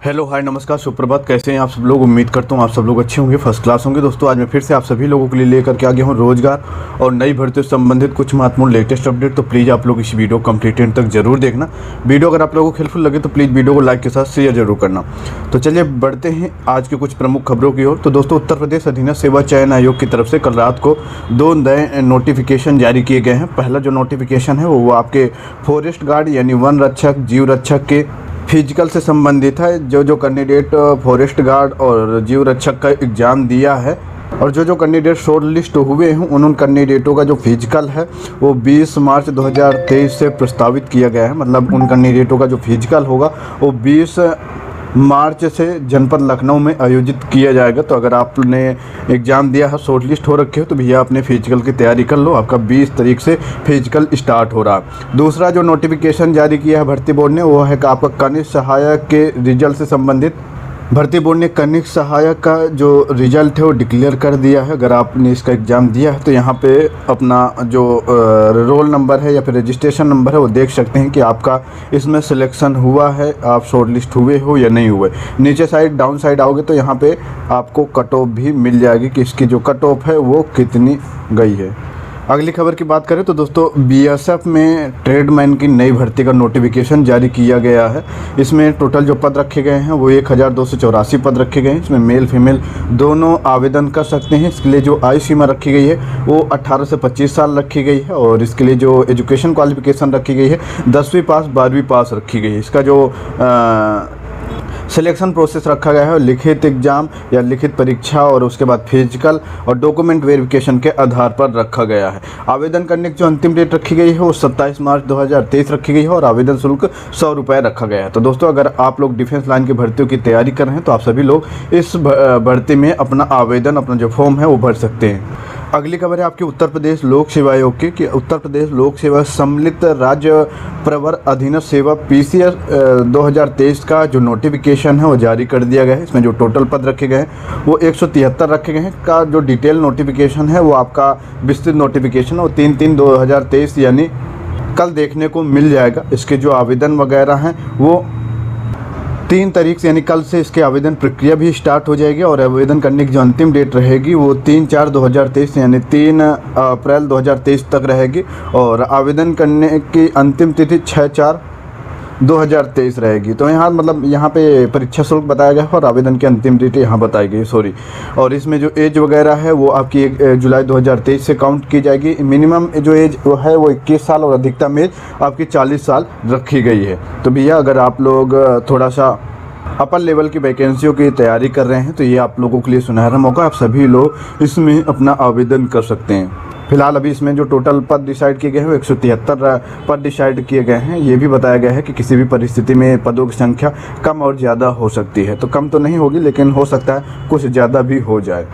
Hello hi नमस्कार सुप्रभात। कैसे हैं आप सब लोग। उम्मीद करता हूँ आप सब लोग अच्छे होंगे, फर्स्ट क्लास होंगे। दोस्तों आज मैं फिर से आप सभी लोगों के लिए लेकर के आ गया हूँ रोजगार और नई भर्तियों से संबंधित कुछ महत्वपूर्ण लेटेस्ट अपडेट। तो प्लीज़ आप लोग इस वीडियो को कंप्लीट एंड तक जरूर देखना। वीडियो अगर आप लोगों को हेल्पफुल लगे तो प्लीज़ वीडियो को लाइक के साथ शेयर जरूर करना। तो चलिए बढ़ते हैं आज के कुछ प्रमुख खबरों की ओर। तो दोस्तों उत्तर प्रदेश अधीनस्थ सेवा चयन आयोग की तरफ से कल रात को 2 नए नोटिफिकेशन जारी किए गए हैं। पहला जो नोटिफिकेशन है वो आपके फॉरेस्ट गार्ड यानी वन रक्षक जीव रक्षक के फिजिकल से संबंधित है। जो कैंडिडेट फॉरेस्ट गार्ड और जीव रक्षक का एग्ज़ाम दिया है और जो कैंडिडेट शॉर्ट लिस्ट हुए हैं उन कैंडिडेटों का जो फिजिकल है वो 20 मार्च 2023 से प्रस्तावित किया गया है। मतलब उन कैंडिडेटों का जो फिजिकल होगा वो 20 मार्च से जनपद लखनऊ में आयोजित किया जाएगा। तो अगर आपने एग्ज़ाम दिया है, शॉर्ट लिस्ट हो रखे हो, तो भैया अपने फिजिकल की तैयारी कर लो। आपका 20 तारीख से फिजिकल स्टार्ट हो रहा है। दूसरा जो नोटिफिकेशन जारी किया है भर्ती बोर्ड ने वो है कि आपका कनिष्ठ सहायक के रिजल्ट से संबंधित भर्ती बोर्ड ने कनिष्ठ सहायक का जो रिजल्ट है वो डिक्लेयर कर दिया है। अगर आपने इसका एग्ज़ाम दिया है तो यहाँ पे अपना जो रोल नंबर है या फिर रजिस्ट्रेशन नंबर है वो देख सकते हैं कि आपका इसमें सिलेक्शन हुआ है, आप शॉर्ट लिस्ट हुए हो या नहीं हुए। नीचे साइड डाउन साइड आओगे तो यहाँ पे आपको कट ऑफ भी मिल जाएगी कि इसकी जो कट ऑफ है वो कितनी गई है। अगली खबर की बात करें तो दोस्तों बीएसएफ में ट्रेडमैन की नई भर्ती का नोटिफिकेशन जारी किया गया है। इसमें टोटल जो पद रखे गए हैं वो 1284 पद रखे गए हैं। इसमें मेल फीमेल दोनों आवेदन कर सकते हैं। इसके लिए जो आयु सीमा रखी गई है वो 18 से 25 साल रखी गई है और इसके लिए जो एजुकेशन क्वालिफिकेशन रखी गई है 10वीं पास 12वीं पास रखी गई है। इसका जो सिलेक्शन प्रोसेस रखा गया है लिखित एग्ज़ाम या लिखित परीक्षा और उसके बाद फिजिकल और डॉक्यूमेंट वेरिफिकेशन के आधार पर रखा गया है। आवेदन करने की जो अंतिम डेट रखी गई है वो 27 मार्च 2023 रखी गई है और आवेदन शुल्क 100 रुपये रखा गया है। तो दोस्तों अगर आप लोग डिफेंस लाइन की भर्तियों की तैयारी कर रहे हैं तो आप सभी लोग इस भर्ती में अपना आवेदन अपना जो फॉर्म है वो भर सकते हैं। अगली खबर है आपकी उत्तर प्रदेश लोक सेवा आयोग की कि उत्तर प्रदेश लोक सेवा सम्मिलित राज्य प्रवर अधीनस्थ सेवा पीसीएस 2023 का जो नोटिफिकेशन है वो जारी कर दिया गया है। इसमें जो टोटल पद रखे गए हैं वो 173 रखे गए हैं। का जो डिटेल नोटिफिकेशन है वो आपका विस्तृत नोटिफिकेशन और 3/3/2023 यानी कल देखने को मिल जाएगा। इसके जो आवेदन वगैरह हैं वो 3 तारीख से यानी कल से इसके आवेदन प्रक्रिया भी स्टार्ट हो जाएगी और आवेदन करने की जो अंतिम डेट रहेगी वो 3/4/2023 यानी 3 अप्रैल 2023 तक रहेगी और आवेदन करने की अंतिम तिथि 6/4/2023 रहेगी। तो यहाँ मतलब यहाँ पे परीक्षा शुल्क बताया गया है और आवेदन की अंतिम डेट यहाँ बताई गई सॉरी। और इसमें जो एज वगैरह है वो आपकी 1 जुलाई 2023 से काउंट की जाएगी। मिनिमम जो एज है वो 21 साल और अधिकतम एज आपकी 40 साल रखी गई है। तो भैया अगर आप लोग थोड़ा सा अपर लेवल की वैकेंसियों की तैयारी कर रहे हैं तो ये आप लोगों के लिए सुनहरा मौका। आप सभी लोग इसमें अपना आवेदन कर सकते हैं। फिलहाल अभी इसमें जो टोटल पद डिसाइड किए गए हैं वो 173 पद डिसाइड किए गए हैं। ये भी बताया गया है कि किसी भी परिस्थिति में पदों की संख्या कम और ज़्यादा हो सकती है। तो कम तो नहीं होगी लेकिन हो सकता है कुछ ज़्यादा भी हो जाए।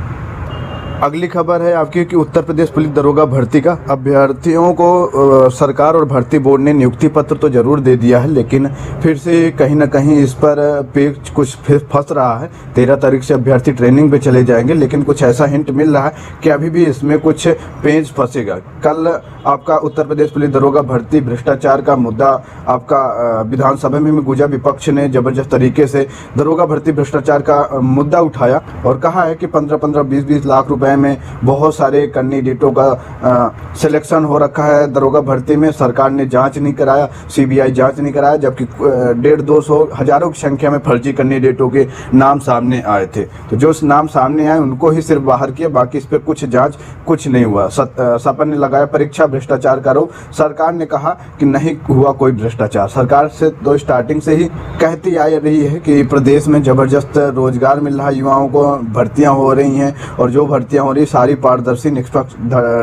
अगली खबर है आपकी कि उत्तर प्रदेश पुलिस दरोगा भर्ती का अभ्यर्थियों को सरकार और भर्ती बोर्ड ने नियुक्ति पत्र तो जरूर दे दिया है लेकिन फिर से कहीं ना कहीं इस पर पेच कुछ फिर फंस रहा है। 13 तारीख से अभ्यर्थी ट्रेनिंग पे चले जाएंगे लेकिन कुछ ऐसा हिंट मिल रहा है कि अभी भी इसमें कुछ पेच फंसेगा। कल आपका उत्तर प्रदेश पुलिस दरोगा भर्ती भ्रष्टाचार का मुद्दा आपका विधानसभा में गूंजा। विपक्ष ने जबरदस्त तरीके से दरोगा भर्ती भ्रष्टाचार का मुद्दा उठाया और कहा है कि 15-15, 20-20 लाख रुपए में बहुत सारे कैंडिडेटों का सिलेक्शन हो रखा है दरोगा भर्ती में। सरकार ने जांच नहीं कराया, सीबीआई जांच नहीं कराया, जबकि 150-200 हजारों की संख्या में फर्जी कैंडिडेटों के नाम सामने आए थे। तो जो नाम सामने आए उनको ही सिर्फ बाहर किया, बाकी इस पर कुछ जांच कुछ नहीं हुआ। सपा ने लगाया परीक्षा भ्रष्टाचार का आरोप। सरकार ने कहा कि नहीं हुआ कोई भ्रष्टाचार। सरकार से तो स्टार्टिंग से ही कहती आ रही है कि प्रदेश में जबरदस्त रोजगार मिल रहा है, युवाओं को भर्तियां हो रही हैं और जो भर्तियां हो रही सारी पारदर्शी निष्पक्ष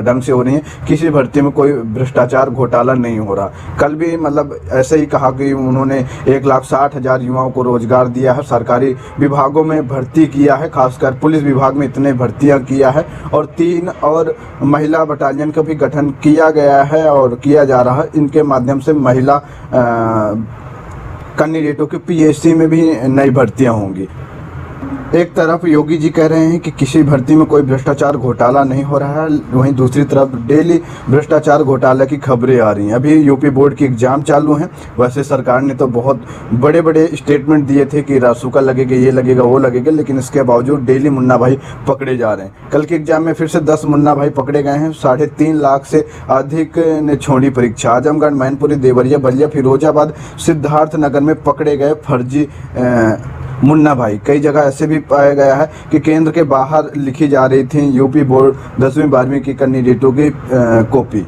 ढंग से हो रही हैं। किसी भर्ती में कोई भ्रष्टाचार घोटाला नहीं हो रहा। कल भी मतलब ऐसे ही कहा कि उन्होंने 1,60,000 युवाओं को रोजगार दिया है, सरकारी विभागों में भर्ती किया है, खासकर पुलिस विभाग में इतने भर्तियां किया है और 3 और महिला बटालियन का भी गठन किया गया है और किया जा रहा है। इनके माध्यम से महिला कैंडिडेटों की पीएससी में भी नई भर्तियां होंगी। एक तरफ योगी जी कह रहे हैं कि किसी भर्ती में कोई भ्रष्टाचार घोटाला नहीं हो रहा है, वहीं दूसरी तरफ डेली भ्रष्टाचार घोटाला की खबरें आ रही हैं। अभी यूपी बोर्ड की एग्ज़ाम चालू हैं। वैसे सरकार ने तो बहुत बड़े बड़े स्टेटमेंट दिए थे कि रासुका लगेगा, ये लगेगा, वो लगेगा, लेकिन इसके बावजूद डेली मुन्ना भाई पकड़े जा रहे हैं। कल के एग्जाम में फिर से 10 मुन्ना भाई पकड़े गए हैं। 3.5 लाख से अधिक ने छोड़ी परीक्षा। आजमगढ़, मैनपुरी, देवरिया, बलिया, फिरोजाबाद, सिद्धार्थनगर में पकड़े गए फर्जी मुन्ना भाई। कई जगह ऐसे भी पाया गया है कि केंद्र के बाहर लिखी जा रही थी यूपी बोर्ड 10वीं 12वीं की कैंडिडेटों की कॉपी।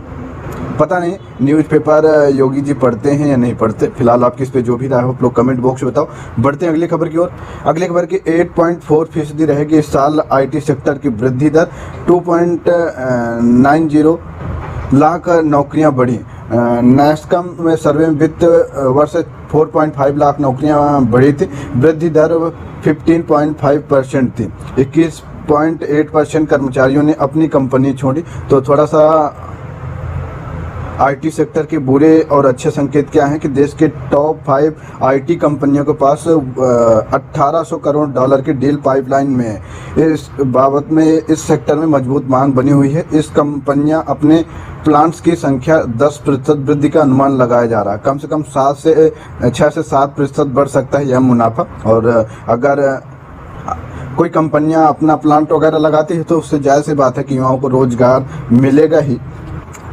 पता नहीं न्यूज़पेपर योगी जी पढ़ते हैं या नहीं पढ़ते। फिलहाल आपकी इस पे जो भी राय हो आप लोग कमेंट बॉक्स में बताओ। बढ़ते हैं अगली खबर की ओर। अगली खबर की 8.4% रहेगी इस साल आईटी सेक्टर की वृद्धि दर। 2.90 लाख नौकरियां बढ़ी। नैस्कॉम में सर्वे में वित्त वर्ष 4.5 लाख नौकरियां बढ़ी थी। वृद्धि दर 15.5% थी। 21.8% कर्मचारियों ने अपनी कंपनी छोड़ी। तो थोड़ा सा आईटी सेक्टर के बुरे और अच्छे संकेत क्या हैं कि देश के टॉप 5 आईटी कंपनियों के पास 1800 करोड़ डॉलर की डील पाइपलाइन में है। इस बाबत में इस सेक्टर में मजबूत मांग बनी हुई है। इस कंपनियां अपने प्लांट्स की संख्या 10% वृद्धि का अनुमान लगाया जा रहा है। कम से कम 6 से 7% बढ़ सकता है यह मुनाफा। और अगर कोई कंपनियां अपना प्लांट वगैरह लगाती है तो उससे जायज़ सी बात है कि युवाओं को रोजगार मिलेगा ही।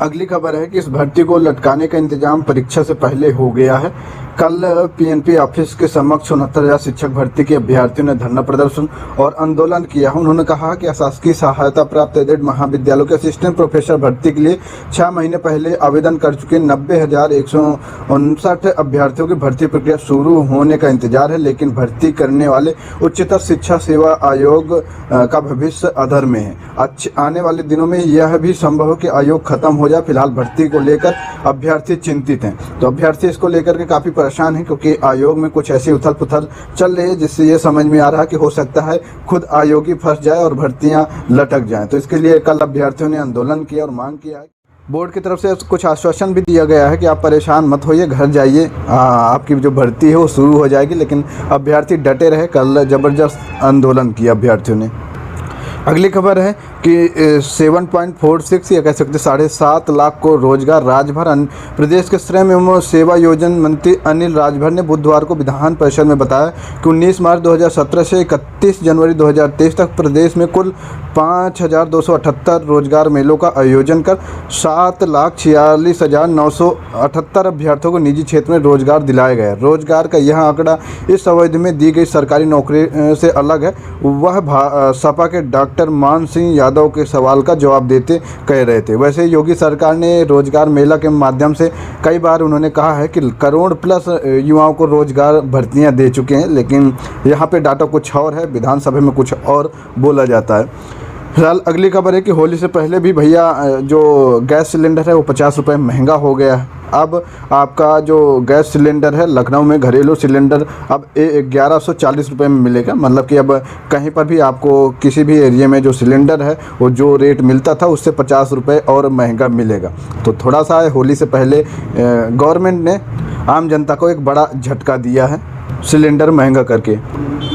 अगली खबर है कि इस भर्ती को लटकाने का इंतजाम परीक्षा से पहले हो गया है। कल पीएनपी ऑफिस के समक्ष 69,000 शिक्षक भर्ती के अभ्यर्थियों ने धरना प्रदर्शन और आंदोलन किया। उन्होंने कहा कि अशासकीय सहायता प्राप्त एडेड महाविद्यालयों के असिस्टेंट प्रोफेसर भर्ती के लिए 6 महीने पहले आवेदन कर चुके 90,159 अभ्यर्थियों की भर्ती प्रक्रिया शुरू होने का इंतजार है, लेकिन भर्ती करने वाले उच्चतर शिक्षा सेवा आयोग का भविष्य अधर में है। आने वाले दिनों में यह भी संभव है कि आयोग खत्म हो जाए। फिलहाल भर्ती को लेकर अभ्यर्थी चिंतित हैं। तो अभ्यर्थी इसको लेकर के काफ़ी परेशान है, क्योंकि आयोग में कुछ ऐसी उथल पुथल चल रही है जिससे ये समझ में आ रहा है कि हो सकता है खुद आयोग ही फंस जाए और भर्तियां लटक जाएं। तो इसके लिए कल अभ्यर्थियों ने आंदोलन किया और मांग किया है। बोर्ड की तरफ से कुछ आश्वासन भी दिया गया है कि आप परेशान मत होइए, घर जाइए, आपकी जो भर्ती है वो शुरू हो जाएगी। लेकिन अभ्यर्थी डटे रहे। कल जबरदस्त आंदोलन किया अभ्यर्थियों ने। अगली खबर है कि 7.46 या कह सकते 7.5 लाख को रोजगार। राजभर प्रदेश के श्रम एवं सेवा योजना मंत्री अनिल राजभर ने बुधवार को विधान परिषद में बताया कि 19 मार्च 2017 से 31 जनवरी 2023 तक प्रदेश में कुल 5,278 रोजगार मेलों का आयोजन कर 7,46,978 अभ्यर्थियों को निजी क्षेत्र में रोजगार दिलाया गया। रोजगार का यह आंकड़ा इस अवधि में दी गई सरकारी नौकरी से अलग है। वह सपा के डॉक्टर मान सिंह यादव के सवाल का जवाब देते कह रहे थे। वैसे योगी सरकार ने रोजगार मेला के माध्यम से कई बार उन्होंने कहा है कि करोड़ प्लस युवाओं को रोजगार भर्तियां दे चुके हैं, लेकिन यहाँ पे डाटा कुछ और है, विधानसभा में कुछ और बोला जाता है। फिलहाल अगली खबर है कि होली से पहले भी भैया जो गैस सिलेंडर है वो 50 रुपये महंगा हो गया है। अब आपका जो गैस सिलेंडर है लखनऊ में घरेलू सिलेंडर अब 1140 रुपये में मिलेगा। मतलब कि अब कहीं पर भी आपको किसी भी एरिया में जो सिलेंडर है वो जो रेट मिलता था उससे 50 रुपये और महंगा मिलेगा। तो थोड़ा सा होली से पहले गवर्नमेंट ने आम जनता को एक बड़ा झटका दिया है सिलेंडर महंगा करके।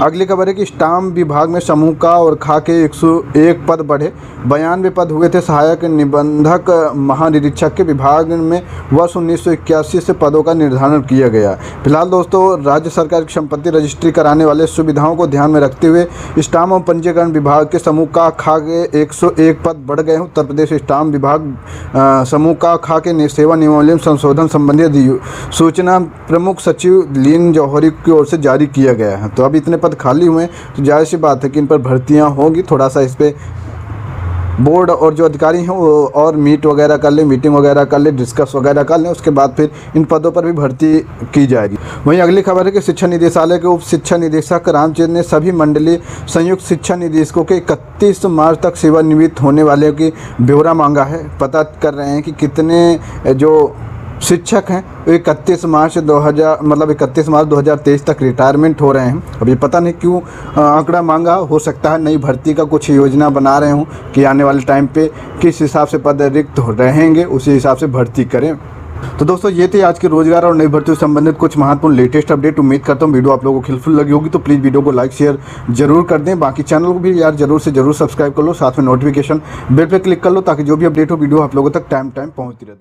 अगली खबर है कि स्टाम्प विभाग में समूह का और खा के 101 पद बढ़े। 92 पद हुए थे। सहायक निबंधक महानिरीक्षक के विभाग में वर्ष 1981 से पदों का निर्धारण किया गया। फिलहाल दोस्तों राज्य सरकार की संपत्ति रजिस्ट्री कराने वाले सुविधाओं को ध्यान में रखते हुए स्टाम्प एवं पंजीकरण विभाग के समूह का खा के 101 पद बढ़ गए हैं। उत्तर प्रदेश स्टाम्प विभाग समूह का खा के सेवा नियमावली संशोधन संबंधी सूचना प्रमुख सचिव लीन जौहरी की ओर से जारी किया गया है। तो अब इतने पद खाली हुए हैं तो जाहिर सी बात है कि इन पर भर्तियां होंगी। थोड़ा सा इस पे बोर्ड और जो अधिकारी हैं वो और मीटिंग वगैरह कर ले, डिस्कस वगैरह कर लें, उसके बाद फिर इन पदों पर भी भर्ती की जाएगी। वहीं अगली खबर है कि शिक्षा निदेशालय के उप शिक्षा निदेशक रामचंद्र ने सभी मंडलीय संयुक्त शिक्षा निदेशकों के 31 मार्च तक सेवानिवृत्त होने वाले की ब्यौरा मांगा है। पता कर रहे हैं कि कितने जो शिक्षक हैं 31 मार्च 2023 तक रिटायरमेंट हो रहे हैं। अभी पता नहीं क्यों आंकड़ा मांगा। हो सकता है नई भर्ती का कुछ योजना बना रहे हों कि आने वाले टाइम पे किस हिसाब से पद रिक्त रहेंगे उसी हिसाब से भर्ती करें। तो दोस्तों ये थे आज के रोजगार और नई भर्तियों से संबंधित कुछ महत्वपूर्ण लेटेस्ट अपडेट। उम्मीद करता हूँ वीडियो आप लोगों को हेल्पफुल लगी होगी, तो प्लीज़ वीडियो को लाइक शेयर जरूर कर दें। बाकी चैनल को भी यार जरूर से जरूर सब्सक्राइब कर लो, साथ में नोटिफिकेशन बेल पे क्लिक कर लो ताकि जो भी अपडेट हो वीडियो आप लोगों तक टाइम पहुँचती रहता है।